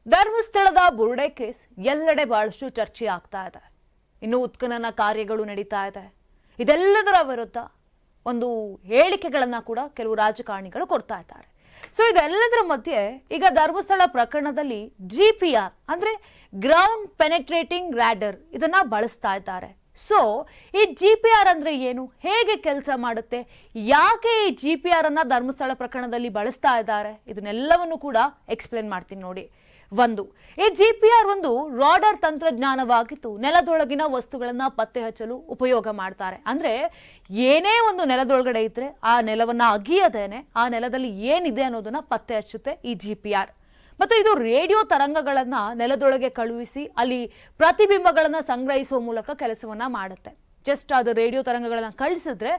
ಧರ್ಮಸ್ಥಳದ ಬುರುಡೆ ಕೇಸ್ ಎಲ್ಲೆಡೆ ಬಹಳಷ್ಟು ಚರ್ಚೆ ಆಗ್ತಾ ಇದೆ. ಇನ್ನು ಉತ್ಖನನ ಕಾರ್ಯಗಳು ನಡೀತಾ ಇದೆ. ಇದೆಲ್ಲದರ ವಿರುದ್ಧ ಒಂದು ಹೇಳಿಕೆಗಳನ್ನ ಕೂಡ ಕೆಲವು ರಾಜಕಾರಣಿಗಳು ಕೊಡ್ತಾ ಇದ್ದಾರೆ. ಸೊ ಇದೆಲ್ಲದರ ಮಧ್ಯೆ ಈಗ ಧರ್ಮಸ್ಥಳ ಪ್ರಕರಣದಲ್ಲಿ GPR ಅಂದ್ರೆ ಗ್ರೌಂಡ್ ಪೆನೆಟ್ರೇಟಿಂಗ್ ರಾಡರ್ ಇದನ್ನ ಬಳಸ್ತಾ ಇದ್ದಾರೆ. ಸೊ ಈ GPR ಅಂದ್ರೆ ಏನು, ಹೇಗೆ ಕೆಲಸ ಮಾಡುತ್ತೆ, ಯಾಕೆ ಈ GPR ಅನ್ನ ಧರ್ಮಸ್ಥಳ ಪ್ರಕರಣದಲ್ಲಿ ಬಳಸ್ತಾ ಇದ್ದಾರೆ, ಇದನ್ನೆಲ್ಲವನ್ನು ಕೂಡ ಎಕ್ಸ್ಪ್ಲೇನ್ ಮಾಡ್ತೀನಿ ನೋಡಿ. ಈ GPR ಒಂದು ರಾಡರ್ ತಂತ್ರಜ್ಞಾನವಾಗಿದ್ದು ನೆಲದೊಳಗಿನ ವಸ್ತುಗಳನ್ನ ಪತ್ತೆ ಹಚ್ಚಲು ಉಪಯೋಗ ಮಾಡ್ತಾರೆ. ಅಂದ್ರೆ ಏನೇ ಒಂದು ನೆಲದೊಳಗಡೆ ಇದ್ರೆ ಆ ನೆಲವನ್ನ ಅಗಿಯದೇನೆ ಆ ನೆಲದಲ್ಲಿ ಏನಿದೆ ಅನ್ನೋದನ್ನ ಪತ್ತೆ ಹಚ್ಚುತ್ತೆ ಈ GPR. ಮತ್ತು ಇದು ರೇಡಿಯೋ ತರಂಗಗಳನ್ನ ನೆಲದೊಳಗೆ ಕಳುಹಿಸಿ ಅಲ್ಲಿ ಪ್ರತಿಬಿಂಬಗಳನ್ನ ಸಂಗ್ರಹಿಸುವ ಮೂಲಕ ಕೆಲಸವನ್ನ ಮಾಡುತ್ತೆ. ಜಸ್ಟ್ ಅದು ರೇಡಿಯೋ ತರಂಗಗಳನ್ನ ಕಳಿಸಿದ್ರೆ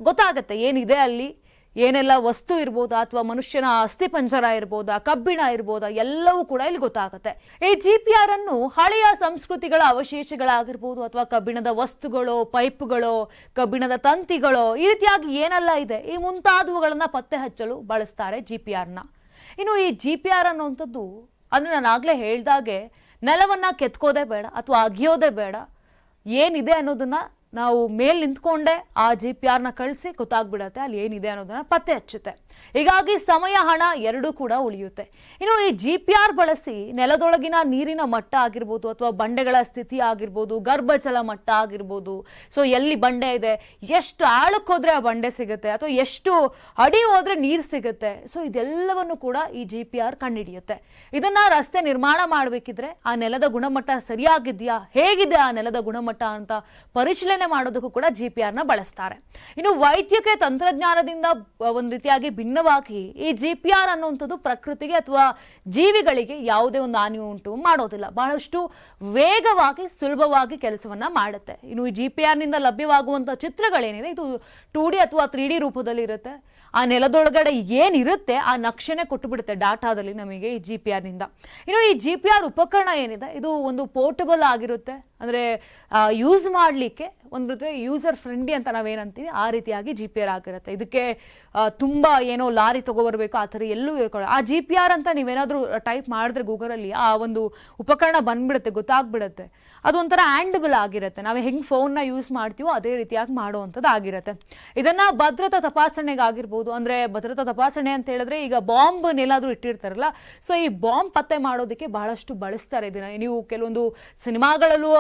ಗೊತ್ತಾಗತ್ತೆ ಏನಿದೆ ಅಲ್ಲಿ, ಏನೆಲ್ಲ ವಸ್ತು ಇರ್ಬೋದಾ, ಅಥವಾ ಮನುಷ್ಯನ ಅಸ್ಥಿ ಪಂಜರ ಇರ್ಬೋದಾ, ಕಬ್ಬಿಣ ಇರ್ಬೋದಾ, ಎಲ್ಲವೂ ಕೂಡ ಇಲ್ಲಿ ಗೊತ್ತಾಗುತ್ತೆ. ಈ GPR ಅನ್ನು ಹಳೆಯ ಸಂಸ್ಕೃತಿಗಳ ಅವಶೇಷಗಳಾಗಿರ್ಬೋದು, ಅಥವಾ ಕಬ್ಬಿಣದ ವಸ್ತುಗಳು, ಪೈಪ್ಗಳು, ಕಬ್ಬಿಣದ ತಂತಿಗಳು, ಈ ರೀತಿಯಾಗಿ ಏನೆಲ್ಲ ಇದೆ ಈ ಮುಂತಾದವುಗಳನ್ನ ಪತ್ತೆ ಹಚ್ಚಲು ಬಳಸ್ತಾರೆ GPR ನ. ಇನ್ನು ಈ GPR ಅನ್ನುವಂಥದ್ದು ಅಂದ್ರೆ ನಾನು ಆಗ್ಲೇ ಹೇಳ್ದಾಗೆ ನೆಲವನ್ನ ಕೆತ್ಕೋದೇ ಬೇಡ ಅಥವಾ ಅಗಿಯೋದೇ ಬೇಡ, ಏನಿದೆ ಅನ್ನೋದನ್ನ ನಾವು ಮೇಲ್ ನಿಂತ್ಕೊಂಡೆ ಆ GPR ನ ಕಳಿಸಿ ಗೊತ್ತಾಗ್ಬಿಡತ್ತೆ ಅಲ್ಲಿ ಏನಿದೆ ಅನ್ನೋದನ್ನ ಪತ್ತೆ ಹಚ್ಚುತ್ತೆ. ಹೀಗಾಗಿ ಸಮಯ, ಹಣ ಎರಡೂ ಕೂಡ ಉಳಿಯುತ್ತೆ. ಇನ್ನು ಈ GPR ಬಳಸಿ ನೆಲದೊಳಗಿನ ನೀರಿನ ಮಟ್ಟ ಆಗಿರ್ಬೋದು, ಅಥವಾ ಬಂಡೆಗಳ ಸ್ಥಿತಿ ಆಗಿರ್ಬೋದು, ಗರ್ಭಜಲ ಮಟ್ಟ ಆಗಿರ್ಬೋದು, ಸೊ ಎಲ್ಲಿ ಬಂಡೆ ಇದೆ, ಎಷ್ಟು ಆಳಕ್ಕೆ ಹೋದ್ರೆ ಆ ಬಂಡೆ ಸಿಗುತ್ತೆ, ಅಥವಾ ಎಷ್ಟು ಅಡಿ ಹೋದ್ರೆ ನೀರು ಸಿಗುತ್ತೆ, ಸೊ ಇದೆಲ್ಲವನ್ನು ಕೂಡ ಈ GPR ಕಂಡುಹಿಡಿಯುತ್ತೆ. ಇದನ್ನ ರಸ್ತೆ ನಿರ್ಮಾಣ ಮಾಡಬೇಕಿದ್ರೆ ಆ ನೆಲದ ಗುಣಮಟ್ಟ ಸರಿಯಾಗಿದೆಯಾ, ಹೇಗಿದೆ ಆ ನೆಲದ ಗುಣಮಟ್ಟ ಅಂತ ಪರಿಶೀಲನೆ ಮಾಡೋದಕ್ಕೂ ಕೂಡ GPR ನ ಬಳಸ್ತಾರೆ. ಇನ್ನು ವೈದ್ಯಕೀಯ ತಂತ್ರಜ್ಞಾನದಿಂದ ಒಂದು ರೀತಿಯಾಗಿ ಭಿನ್ನವಾಗಿ ಈ GPR ಅನ್ನುವಂಥದ್ದು ಪ್ರಕೃತಿಗೆ ಅಥವಾ ಜೀವಿಗಳಿಗೆ ಯಾವುದೇ ಒಂದು ಹಾನಿ ಉಂಟು ಮಾಡೋದಿಲ್ಲ. ಬಹಳಷ್ಟು ವೇಗವಾಗಿ ಸುಲಭವಾಗಿ ಕೆಲಸವನ್ನ ಮಾಡುತ್ತೆ. ಇನ್ನು ಈ GPR ನಿಂದ ಲಭ್ಯವಾಗುವಂತಹ ಚಿತ್ರಗಳೇನಿದೆ ಇದು 2D ಅಥವಾ 3D ರೂಪದಲ್ಲಿ ಇರುತ್ತೆ. ಆ ನೆಲದೊಳಗಡೆ ಏನಿರುತ್ತೆ ಆ ನಕ್ಷೆನೆ ಕೊಟ್ಟು ಬಿಡುತ್ತೆ ಡಾಟಾದಲ್ಲಿ ನಮಗೆ ಈ GPR ನಿಂದ. ಇನ್ನು ಈ GPR ಉಪಕರಣ ಏನಿದೆ ಇದು ಒಂದು ಪೋರ್ಟಬಲ್ ಆಗಿರುತ್ತೆ. ಅಂದ್ರೆ ಯೂಸ್ ಮಾಡ್ಲಿಕ್ಕೆ ಒಂದು ರೀತಿ ಯೂಸರ್ ಫ್ರೆಂಡ್ಲಿ ಅಂತ ನಾವೇನಂತೀವಿ ಆ ರೀತಿಯಾಗಿ GPR ಆಗಿರುತ್ತೆ. ಇದಕ್ಕೆ ತುಂಬಾ ಏನೋ ಲಾರಿ ತಗೋಬರ್ಬೇಕು ಆ ಥರ ಎಲ್ಲೂ ಇರ್ಕೊಳ್ಳೋ. ಆ GPR ಅಂತ ನೀವೇನಾದ್ರೂ ಟೈಪ್ ಮಾಡಿದ್ರೆ ಗೂಗಲಲ್ಲಿ ಆ ಒಂದು ಉಪಕರಣ ಬಂದ್ಬಿಡುತ್ತೆ, ಗೊತ್ತಾಗ್ಬಿಡುತ್ತೆ. ಅದೊಂಥರ ಹ್ಯಾಂಡಬಲ್ ಆಗಿರುತ್ತೆ. ನಾವು ಹೆಂಗ್ ಫೋನ್ನ ಯೂಸ್ ಮಾಡ್ತೀವೋ ಅದೇ ರೀತಿಯಾಗಿ ಮಾಡುವಂಥದ್ದು ಆಗಿರುತ್ತೆ. ಇದನ್ನ ಭದ್ರತಾ ತಪಾಸಣೆಗಾಗಿರ್ಬೋದು, ಅಂದ್ರೆ ಭದ್ರತಾ ತಪಾಸಣೆ ಅಂತ ಹೇಳಿದ್ರೆ ಈಗ ಬಾಂಬ್ ಏನಾದ್ರೂ ಇಟ್ಟಿರ್ತಾರಲ್ಲ, ಸೊ ಈ ಬಾಂಬ್ ಪತ್ತೆ ಮಾಡೋದಕ್ಕೆ ಬಹಳಷ್ಟು ಬಳಸ್ತಾರೆ ಇದನ್ನ. ನೀವು ಕೆಲವೊಂದು ಸಿನಿಮಾಗಳಲ್ಲೂ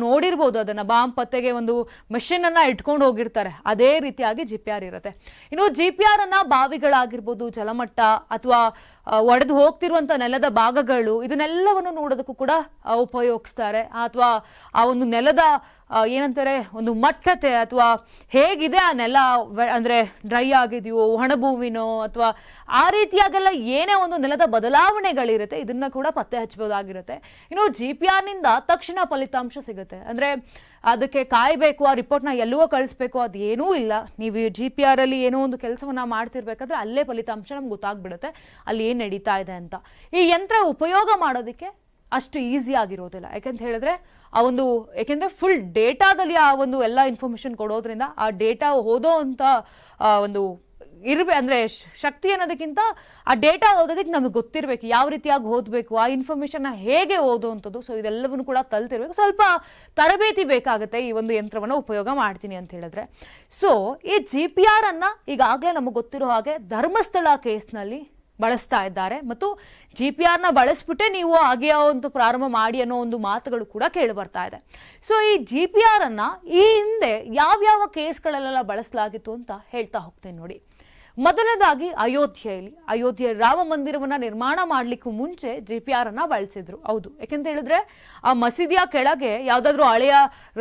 ನೋಡಿರ್ಬೋದು, ಅದನ್ನ ಬಾಂಬ್ ಪತ್ತೆಗೆ ಒಂದು ಮೆಷಿನ್ ಅನ್ನ ಇಟ್ಕೊಂಡು ಹೋಗಿರ್ತಾರೆ. ಅದೇ ರೀತಿಯಾಗಿ GPR ಇರುತ್ತೆ. ಇನ್ನು GPR ಅನ್ನ ಬಾವಿಗಳಾಗಿರ್ಬೋದು, ಜಲಮಟ್ಟ ಅಥವಾ ಒಡೆದು ಹೋಗ್ತಿರುವಂತ ನೆಲದ ಭಾಗಗಳು ಇದನ್ನೆಲ್ಲವನ್ನು ನೋಡೋದಕ್ಕೂ ಕೂಡ ಉಪಯೋಗಿಸ್ತಾರೆ. ಅಥವಾ ಆ ಒಂದು ನೆಲದ ಏನಂತಾರೆ ಒಂದು ಮಟ್ಟತೆ ಅಥವಾ ಹೇಗಿದೆ ಆ ನೆಲ, ಅಂದ್ರೆ ಡ್ರೈ ಆಗಿದೆಯೋ, ಒಣಭೂಮಿನೋ, ಅಥವಾ ಆ ರೀತಿಯಾಗೆಲ್ಲ ಏನೇ ಒಂದು ನೆಲದ ಬದಲಾವಣೆಗಳಿರುತ್ತೆ ಇದನ್ನ ಕೂಡ ಪತ್ತೆ ಹಚ್ಚಬಹುದಾಗಿರುತ್ತೆ. ಇನ್ನು GPR ನಿಂದ ತಕ್ಷಣ ಫಲಿತಾಂಶ ಸಿಗುತ್ತೆ. ಅಂದ್ರೆ ಅದಕ್ಕೆ ಕಾಯ್ಬೇಕು, ಆ ರಿಪೋರ್ಟ್ನ ಎಲ್ಲವೋ ಕಳಿಸ್ಬೇಕು ಅದೇನೂ ಇಲ್ಲ. ನೀವು GPR ಅಲ್ಲಿ ಏನೋ ಒಂದು ಕೆಲಸವನ್ನ ಮಾಡ್ತಿರ್ಬೇಕಾದ್ರೆ ಅಲ್ಲೇ ಫಲಿತಾಂಶ ನಮ್ಗೆ ಗೊತ್ತಾಗ್ಬಿಡುತ್ತೆ ಅಲ್ಲಿ ಏನ್ ನಡೀತಾ ಇದೆ ಅಂತ. ಈ ಯಂತ್ರ ಉಪಯೋಗ ಮಾಡೋದಕ್ಕೆ ಅಷ್ಟು ಈಸಿ ಆಗಿರೋದಿಲ್ಲ. ಯಾಕಂತ ಹೇಳಿದ್ರೆ ಯಾಕೆಂದ್ರೆ ಫುಲ್ ಡೇಟಾದಲ್ಲಿ ಆ ಒಂದು ಎಲ್ಲ ಇನ್ಫಾರ್ಮೇಶನ್ ಕೊಡೋದ್ರಿಂದ ಆ ಡೇಟಾ ಓದೋ ಅಂತ ಒಂದು ಅಂದ್ರೆ ಶಕ್ತಿ ಅನ್ನೋದಕ್ಕಿಂತ ಆ ಡೇಟಾ ಓದೋದಕ್ಕೆ ನಮಗೆ ಗೊತ್ತಿರಬೇಕು, ಯಾವ ರೀತಿಯಾಗಿ ಓದಬೇಕು, ಆ ಇನ್ಫಾರ್ಮೇಶನ್ ಹೇಗೆ ಓದುವಂಥದ್ದು. ಸೊ ಇದೆಲ್ಲವನ್ನು ಕೂಡ ಕಲ್ತಿರ್ಬೇಕು. ಸ್ವಲ್ಪ ತರಬೇತಿ ಬೇಕಾಗುತ್ತೆ ಈ ಒಂದು ಯಂತ್ರವನ್ನು ಉಪಯೋಗ ಮಾಡ್ತೀನಿ ಅಂತ ಹೇಳಿದ್ರೆ. ಸೊ ಈ GPR ಅನ್ನ ಈಗಾಗಲೇ ನಮಗೆ ಗೊತ್ತಿರೋ ಹಾಗೆ ಧರ್ಮಸ್ಥಳ ಕೇಸ್ನಲ್ಲಿ ಬಳಸ್ತಾ ಇದ್ದಾರೆ. ಮತ್ತು GPR ನ ಬಳಸ್ಬಿಟ್ಟೆ ನೀವು ಅಗೆಯುವಂತ ಪ್ರಾರಂಭ ಮಾಡಿ ಅನ್ನೋ ಒಂದು ಮಾತುಗಳು ಕೂಡ ಕೇಳಿ ಬರ್ತಾ ಇದೆ. ಸೊ ಈ GPR ಅನ್ನ ಈ ಹಿಂದೆ ಯಾವ್ಯಾವ ಕೇಸ್ಗಳಲ್ಲೆಲ್ಲ ಬಳಸಲಾಗಿತ್ತು ಅಂತ ಹೇಳ್ತಾ ಹೋಗ್ತೇನೆ ನೋಡಿ. ಮೊದಲನೇದಾಗಿ ಅಯೋಧ್ಯೆ ರಾಮ ಮಂದಿರವನ್ನ ನಿರ್ಮಾಣ ಮಾಡ್ಲಿಕ್ಕೂ ಮುಂಚೆ GPR ಅನ್ನ ಬಳಸಿದ್ರು. ಹೌದು, ಯಾಕೆಂತ ಹೇಳಿದ್ರೆ ಆ ಮಸೀದಿಯ ಕೆಳಗೆ ಯಾವ್ದಾದ್ರು ಹಳೆಯ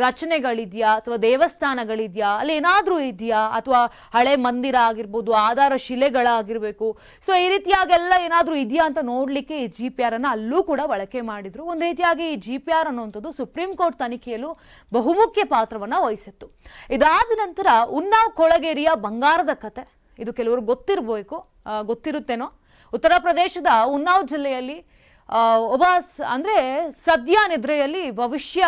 ರಚನೆಗಳಿದ್ಯಾ ಅಥವಾ ದೇವಸ್ಥಾನಗಳಿದ್ಯಾ, ಅಲ್ಲಿ ಏನಾದ್ರೂ ಇದೆಯಾ, ಅಥವಾ ಹಳೆ ಮಂದಿರ ಆಗಿರ್ಬೋದು, ಆಧಾರ ಶಿಲೆಗಳಾಗಿರ್ಬೇಕು, ಸೊ ಈ ರೀತಿಯಾಗೆಲ್ಲ ಏನಾದ್ರೂ ಇದೆಯಾ ಅಂತ ನೋಡ್ಲಿಕ್ಕೆ ಈ GPR ಅನ್ನ ಅಲ್ಲೂ ಕೂಡ ಬಳಕೆ ಮಾಡಿದ್ರು. ಒಂದ್ ರೀತಿಯಾಗಿ ಈ GPR ಅನ್ನುವಂಥದ್ದು ಸುಪ್ರೀಂ ಕೋರ್ಟ್ ತನಿಖೆಯಲ್ಲೂ ಬಹುಮುಖ್ಯ ಪಾತ್ರವನ್ನ ವಹಿಸಿತ್ತು. ಇದಾದ ನಂತರ ಉನ್ನಾವ್ ಕೊಳಗೇರಿಯ ಬಂಗಾರದ ಕತೆ, ಇದು ಕೆಲವರು ಗೊತ್ತಿರುತ್ತೇನೋ. ಉತ್ತರ ಪ್ರದೇಶದ ಉನ್ನಾವ್ ಜಿಲ್ಲೆಯಲ್ಲಿ ಒಬ್ಬ ಅಂದ್ರೆ ಸದ್ಯ ನಿದ್ರೆಯಲ್ಲಿ ಭವಿಷ್ಯ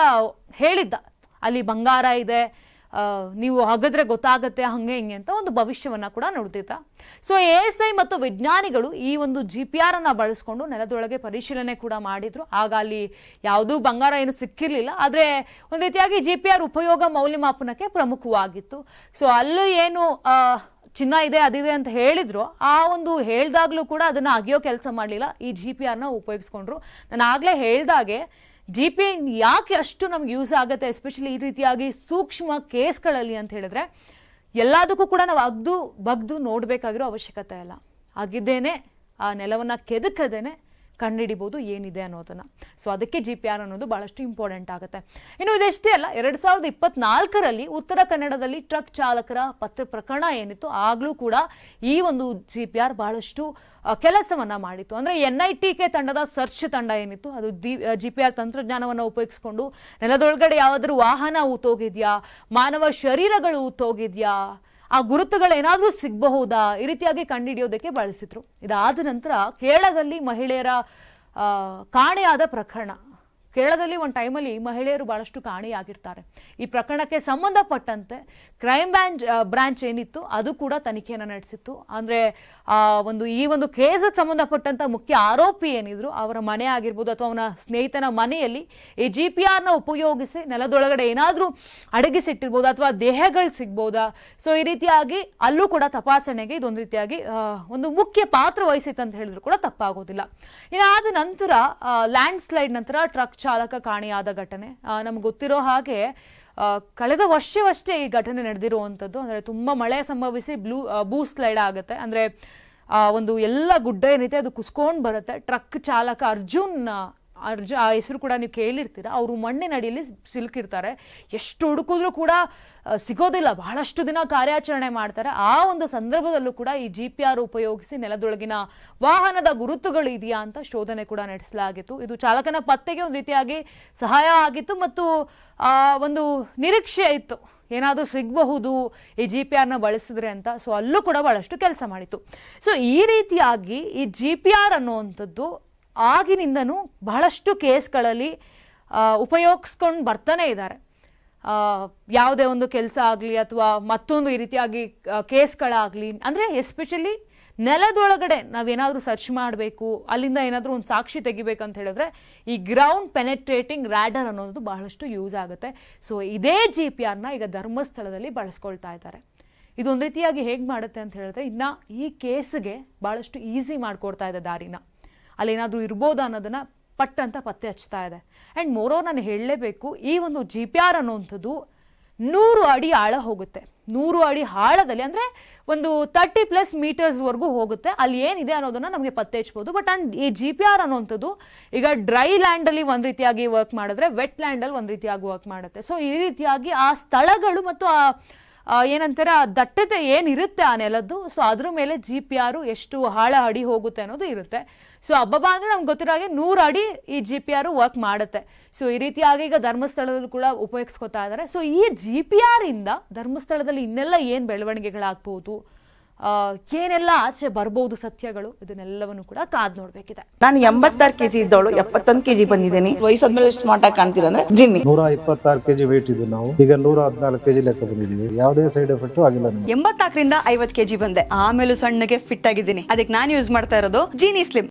ಹೇಳಿದ್ದ ಅಲ್ಲಿ ಬಂಗಾರ ಇದೆ, ನೀವು ಹಾಗಾದ್ರೆ ಗೊತ್ತಾಗತ್ತೆ ಹಂಗೆ ಹಿಂಗೆ ಅಂತ ಒಂದು ಭವಿಷ್ಯವನ್ನ ಕೂಡ ನುಡಿದಿದ್ದ. ಸೊ ASI ಮತ್ತು ವಿಜ್ಞಾನಿಗಳು ಈ ಒಂದು GPR ಅನ್ನ ಬಳಸ್ಕೊಂಡು ನೆಲದೊಳಗೆ ಪರಿಶೀಲನೆ ಕೂಡ ಮಾಡಿದ್ರು. ಆಗ ಅಲ್ಲಿ ಯಾವುದೂ ಬಂಗಾರ ಏನು ಸಿಕ್ಕಿರ್ಲಿಲ್ಲ, ಆದ್ರೆ ಒಂದು ರೀತಿಯಾಗಿ GPR ಉಪಯೋಗ ಮೌಲ್ಯಮಾಪನಕ್ಕೆ ಪ್ರಮುಖವಾಗಿತ್ತು. ಸೊ ಅಲ್ಲೂ ಏನು ಚಿನ್ನ ಇದೆ ಅದಿದೆ ಅಂತ ಹೇಳಿದ್ರು, ಆ ಒಂದು ಹೇಳ್ದಾಗ್ಲೂ ಕೂಡ ಅದನ್ನ ಅಗಿಯೋ ಕೆಲಸ ಮಾಡಲಿಲ್ಲ, ಈ GPRನ ಉಪಯೋಗಿಸ್ಕೊಂಡ್ರು. ನಾನು ಆಗ್ಲೇ ಹೇಳ್ದಾಗೆ GPR ಯಾಕೆ ಅಷ್ಟು ನಮ್ಗೆ ಯೂಸ್ ಆಗುತ್ತೆ, ಎಸ್ಪೆಷಲಿ ಈ ರೀತಿಯಾಗಿ ಸೂಕ್ಷ್ಮ ಕೇಸ್ಗಳಲ್ಲಿ ಅಂತ ಹೇಳಿದ್ರೆ, ಎಲ್ಲದಕ್ಕೂ ಕೂಡ ನಾವು ಬಗ್ದು ನೋಡಬೇಕಾಗಿರೋ ಅವಶ್ಯಕತೆ ಇಲ್ಲ. ಆಗಿದ್ದೇನೆ ಆ ನೆಲವನ್ನ ಕೆದಕದೇನೆ ಕಂಡುಹಿಡಿಬಹುದು ಏನಿದೆ ಅನ್ನೋದನ್ನ. ಸೊ ಅದಕ್ಕೆ GPR ಅನ್ನೋದು ಬಹಳಷ್ಟು ಇಂಪಾರ್ಟೆಂಟ್ ಆಗುತ್ತೆ. ಇನ್ನು ಇದಷ್ಟೇ ಅಲ್ಲ, 2024ರಲ್ಲಿ ಉತ್ತರ ಕನ್ನಡದಲ್ಲಿ ಟ್ರಕ್ ಚಾಲಕರ ಪತ್ತೆ ಪ್ರಕರಣ ಏನಿತ್ತು, ಆಗ್ಲೂ ಕೂಡ ಈ ಒಂದು GPR ಬಹಳಷ್ಟು ಕೆಲಸವನ್ನ ಮಾಡಿತ್ತು. ಅಂದ್ರೆ NITK ತಂಡದ ಸರ್ಚ್ ತಂಡ ಏನಿತ್ತು, ಅದು GPR ತಂತ್ರಜ್ಞಾನವನ್ನು ಉಪಯೋಗಿಸ್ಕೊಂಡು ನೆಲದೊಳಗಡೆ ಯಾವ್ದಾದ್ರು ವಾಹನ ಊತೋಗಿದ್ಯಾ, ಮಾನವ ಶರೀರಗಳು ಊತೋಗಿದ್ಯಾ, ಆ ಗುರುತುಗಳು ಏನಾದ್ರೂ ಸಿಗಬಹುದಾ, ಈ ರೀತಿಯಾಗಿ ಕಂಡುಹಿಡಿಯೋದಕ್ಕೆ ಬಳಸಿದ್ರು. ಇದಾದ ನಂತರ ಕೇರಳದಲ್ಲಿ ಮಹಿಳೆಯರ ಕಾಣೆಯಾದ ಪ್ರಕರಣ. ಕೇರಳದಲ್ಲಿ ಒಂದು ಟೈಮಲ್ಲಿ ಮಹಿಳೆಯರು ಬಹಳಷ್ಟು ಕಾಣೆಯಾಗಿರ್ತಾರೆ. ಈ ಪ್ರಕರಣಕ್ಕೆ ಸಂಬಂಧಪಟ್ಟಂತೆ ಕ್ರೈಮ್ ಬ್ರಾಂಚ್ ಏನಿತ್ತು ಅದು ಕೂಡ ತನಿಖೆಯನ್ನು ನಡೆಸಿತ್ತು. ಅಂದ್ರೆ ಈ ಒಂದು ಕೇಸ್ಗೆ ಸಂಬಂಧಪಟ್ಟಂತ ಮುಖ್ಯ ಆರೋಪಿ ಏನಿದ್ರು, ಅವರ ಮನೆ ಆಗಿರ್ಬೋದು ಅಥವಾ ಅವನ ಸ್ನೇಹಿತನ ಮನೆಯಲ್ಲಿ ಈ GPRನ ಉಪಯೋಗಿಸಿ ನೆಲದೊಳಗಡೆ ಏನಾದ್ರೂ ಅಡಗಿಸಿಟ್ಟಿರ್ಬೋದು ಅಥವಾ ದೇಹಗಳು ಸಿಗ್ಬೋದಾ. ಸೊ ಈ ರೀತಿಯಾಗಿ ಅಲ್ಲೂ ಕೂಡ ತಪಾಸಣೆಗೆ ಇದೊಂದು ರೀತಿಯಾಗಿ ಒಂದು ಮುಖ್ಯ ಪಾತ್ರ ವಹಿಸಿತ್ತು ಅಂತ ಹೇಳಿದ್ರು ಕೂಡ ತಪ್ಪಾಗೋದಿಲ್ಲ. ಇದಾದ ನಂತರ ಲ್ಯಾಂಡ್ ಸ್ಲೈಡ್ ನಂತರ ಟ್ರಕ್ ಚಾಲಕ ಕಾಣೆಯಾದ ಘಟನೆ. ನಮ್ಗೆ ಗೊತ್ತಿರೋ ಹಾಗೆ ಕಳೆದ ವರ್ಷವಷ್ಟೇ ಈ ಘಟನೆ ನಡೆದಿರುವಂಥದ್ದು. ಅಂದ್ರೆ ತುಂಬಾ ಮಳೆ ಸಂಭವಿಸಿ ಭೂ ಸ್ಲೈಡ್ ಆಗುತ್ತೆ. ಅಂದ್ರೆ ಒಂದು ಎಲ್ಲ ಗುಡ್ಡ ಏನಿದೆ ಅದು ಕುಸ್ಕೊಂಡು ಬರುತ್ತೆ. ಟ್ರಕ್ ಚಾಲಕ ಅರ್ಜುನ್ ಆ ಹೆಸರು ಕೂಡ ನೀವು ಕೇಳಿರ್ತೀರ. ಅವರು ಮಣ್ಣಿನಡಿಯಲ್ಲಿ ಸಿಲುಕಿರ್ತಾರೆ. ಎಷ್ಟು ಹುಡುಕಿದ್ರು ಕೂಡ ಸಿಗೋದಿಲ್ಲ, ಬಹಳಷ್ಟು ದಿನ ಕಾರ್ಯಾಚರಣೆ ಮಾಡ್ತಾರೆ. ಆ ಒಂದು ಸಂದರ್ಭದಲ್ಲೂ ಕೂಡ ಈ GPR ಉಪಯೋಗಿಸಿ ನೆಲದೊಳಗಿನ ವಾಹನದ ಗುರುತುಗಳು ಇದೆಯಾ ಅಂತ ಶೋಧನೆ ಕೂಡ ನಡೆಸಲಾಗಿತ್ತು. ಇದು ಚಾಲಕನ ಪತ್ತೆಗೆ ಒಂದು ರೀತಿಯಾಗಿ ಸಹಾಯ ಆಗಿತ್ತು ಮತ್ತು ಒಂದು ನಿರೀಕ್ಷೆ ಇತ್ತು, ಏನಾದರೂ ಸಿಗಬಹುದು ಈ GPRನ ಬಳಸಿದ್ರೆ ಅಂತ. ಸೊ ಅಲ್ಲೂ ಕೂಡ ಬಹಳಷ್ಟು ಕೆಲಸ ಮಾಡಿತ್ತು. ಸೊ ಈ ರೀತಿಯಾಗಿ ಈ GPR ಅನ್ನುವಂಥದ್ದು ಆಗಿನಿಂದನೂ ಬಹಳಷ್ಟು ಕೇಸ್ಗಳಲ್ಲಿ ಉಪಯೋಗಿಸ್ಕೊಂಡು ಬರ್ತಾನೆ ಇದ್ದಾರೆ. ಯಾವುದೇ ಒಂದು ಕೆಲಸ ಆಗಲಿ ಅಥವಾ ಮತ್ತೊಂದು ಈ ರೀತಿಯಾಗಿ ಕೇಸ್ಗಳಾಗಲಿ, ಅಂದರೆ ಎಸ್ಪೆಷಲಿ ನೆಲದೊಳಗಡೆ ನಾವೇನಾದರೂ ಸರ್ಚ್ ಮಾಡಬೇಕು, ಅಲ್ಲಿಂದ ಏನಾದರೂ ಒಂದು ಸಾಕ್ಷಿ ತೆಗಿಬೇಕಂತ ಹೇಳಿದ್ರೆ ಈ ಗ್ರೌಂಡ್ ಪೆನೆಟ್ರೇಟಿಂಗ್ ರ್ಯಾಡರ್ ಅನ್ನೋದು ಬಹಳಷ್ಟು ಯೂಸ್ ಆಗುತ್ತೆ. ಸೊ ಇದೇ GPRನ ಈಗ ಧರ್ಮಸ್ಥಳದಲ್ಲಿ ಬಳಸ್ಕೊಳ್ತಾ ಇದ್ದಾರೆ. ಇದೊಂದು ರೀತಿಯಾಗಿ ಹೇಗೆ ಮಾಡುತ್ತೆ ಅಂತ ಹೇಳಿದ್ರೆ, ಇನ್ನು ಈ ಕೇಸ್ಗೆ ಬಹಳಷ್ಟು ಈಸಿ ಮಾಡಿಕೊಡ್ತಾ ಇದೆ ದಾರಿನ. ಅಲ್ಲೇನಾದರೂ ಇರ್ಬೋದಾ ಅನ್ನೋದನ್ನ ಪಟ್ಟಂತ ಪತ್ತೆ ಹಚ್ತಾ ಇದೆ. ಆ್ಯಂಡ್ ಮೋರೋರ್ ನಾನು ಹೇಳಲೇಬೇಕು, ಈ ಒಂದು GPR ಅನ್ನುವಂಥದ್ದು 100 ಅಡಿ ಆಳ ಹೋಗುತ್ತೆ. 100 ಅಡಿ ಆಳದಲ್ಲಿ ಅಂದರೆ ಒಂದು 30+ ಮೀಟರ್ಸ್ವರೆಗೂ ಹೋಗುತ್ತೆ. ಅಲ್ಲಿ ಏನಿದೆ ಅನ್ನೋದನ್ನ ನಮಗೆ ಪತ್ತೆ ಹಚ್ಬೋದು. ಬಟ್ ಈ GPR ಅನ್ನುವಂಥದ್ದು ಈಗ ಡ್ರೈ ಲ್ಯಾಂಡಲ್ಲಿ ಒಂದು ರೀತಿಯಾಗಿ ವರ್ಕ್ ಮಾಡಿದ್ರೆ, ವೆಟ್ ಲ್ಯಾಂಡಲ್ಲಿ ಒಂದು ರೀತಿಯಾಗಿ ವರ್ಕ್ ಮಾಡುತ್ತೆ. ಸೊ ಈ ರೀತಿಯಾಗಿ ಆ ಸ್ಥಳಗಳು ಮತ್ತು ಏನಂತಾರೆ ಆ ದಟ್ಟತೆ ಏನಿರುತ್ತೆ ಆ ನೆಲದ್ದು, ಸೊ ಅದ್ರ ಮೇಲೆ GPR ಎಷ್ಟು ಆಳ ಅಡಿ ಹೋಗುತ್ತೆ ಅನ್ನೋದು ಇರುತ್ತೆ. ಸೊ ಹಬ್ಬ ಅಂದ್ರೆ ನಮ್ಗೆ ಗೊತ್ತಿರೋ ಹಾಗೆ 100 ಅಡಿ ಈ GPR ವರ್ಕ್ ಮಾಡುತ್ತೆ. ಸೊ ಈ ರೀತಿಯಾಗಿ ಈಗ ಧರ್ಮಸ್ಥಳದಲ್ಲೂ ಕೂಡ ಉಪಯೋಗಿಸ್ಕೊತಾ ಇದ್ದಾರೆ. ಸೊ ಈ GPR ಇಂದ ಧರ್ಮಸ್ಥಳದಲ್ಲಿ ಇನ್ನೆಲ್ಲ ಏನು ಬೆಳವಣಿಗೆಗಳಾಗ್ಬೋದು, ಏನೆಲ್ಲ ಆಚೆ ಬರ್ಬೋದು ಸತ್ಯಗಳು, ಇದನ್ನೆಲ್ಲವನ್ನು ಕೂಡ ಕಾದ್ ನೋಡ್ಬೇಕಿದೆ. ನಾನು 86 kg ಇದ್ದವಳು 71 kg ಬಂದಿದ್ದೀನಿ. ವಯಸ್ಸಾದ್ಮೇಲೆ ಸ್ಮಾರ್ಟ್ ಆಗಿ ಕಾಣ್ತೀರಾ ಅಂದ್ರೆ ಜಿನ್ನಿ. 126 kg ವೇಟ್ ಇದ್ದು ನಾವು ಈಗ 114 kg ಲೆಕ್ಕ ಬಂದಿದ್ದೀವಿ. ಯಾವುದೇ ಸೈಡ್ ಎಫೆಕ್ಟ್ ಆಗಿಲ್ಲ. 84ರಿಂದ 50 kg ಬಂದೆ. ಆಮೇಲೆ ಸಣ್ಣಗೆ ಫಿಟ್ ಆಗಿದ್ದೀನಿ. ಅದಕ್ಕೆ ನಾನು ಯೂಸ್ ಮಾಡ್ತಾ ಇರೋದು ಜೀನಿ ಸ್ಲಿಮ್.